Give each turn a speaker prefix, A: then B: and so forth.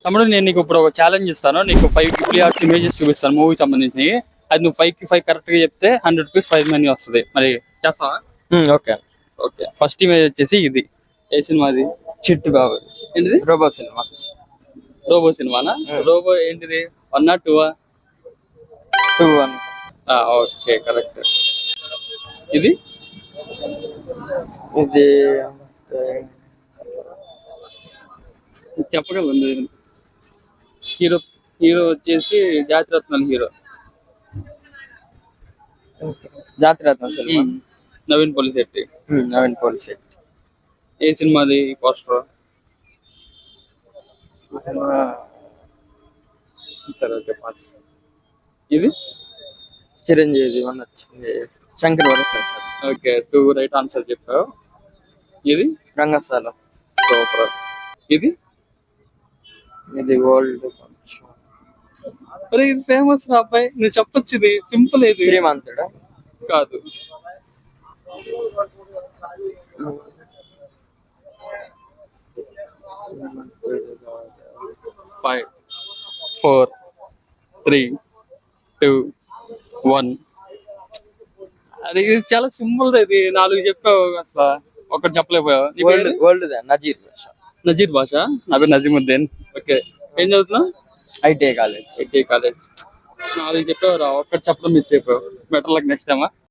A: తమ్ముడు నేను నీకు ఇప్పుడు ఒక ఛాలెంజ్ ఇస్తాను. నీకు 5 గిఫ్ట్ ఆర్ట్స్ ఇమేజెస్ చూపిస్తాను మూవీ సంబంధించి. అది నువ్వు 5 కి 5 కరెక్ట్ గా చెప్తే 100 రూపీస్ ప్రైజ్ మనీ వస్తుంది. మరి చేస్తావా?
B: ఓకే.
A: ఓకే. ఫస్ట్ ఇమేజ్ వచ్చేసి ఇది. ఏ సినిమాది?
B: చిట్టు బాబు.
A: ఏంటిది?
B: రోబో సినిమా.
A: రోబో సినిమానా? రోబో ఏంటిది? 1 ఆ 2 ఆ?
B: 2-1.
A: Okay correct. ఇది
B: ఇది
A: చెప్పగలను. హీరో హీరో వచ్చేసి జాతిరత్నాల హీరో.
B: జాతిరత్న సినిమా.
A: నవీన్ పోలిశెట్టి.
B: నవీన్ పోలిశెట్టి.
A: ఏ సినిమాది పోస్టర్? సరే ఓకే పాస్. ఇది
B: చిరంజీవి వన్ వచ్చింది. Shankar Varaprasad.
A: Okay 2 right answer చెప్పావు. ఇది
B: రంగస్థలం.
A: సూపర్. ఇది
B: ఇది ఓల్డ్.
A: అరే ఇది ఫేమస్ రా అబ్బాయి, నువ్వు చెప్పొచ్చు. ఇది సింపుల్. ఇది
B: శ్రీమంతుడు
A: కాదు. 5 4 3 2 1. అరే ఇది చాలా సింపుల్. ఇది 4 చెప్పావు, అసలు ఒకటి చెప్పలేకపోయావు. నీ పేరు?
B: ఓల్డ్ నజీర్ భాష.
A: నజీర్ భాష. నా పేరు నజీముద్దీన్. ఓకే. ఏం చదువుతున్నావు?
B: ITI college.
A: IT college. 4 చెప్పావు రా, ఒక్కటి చెప్పడం మిస్ అయిపోయావు. బెటర్ లక్ నెక్స్ట్ టైమా.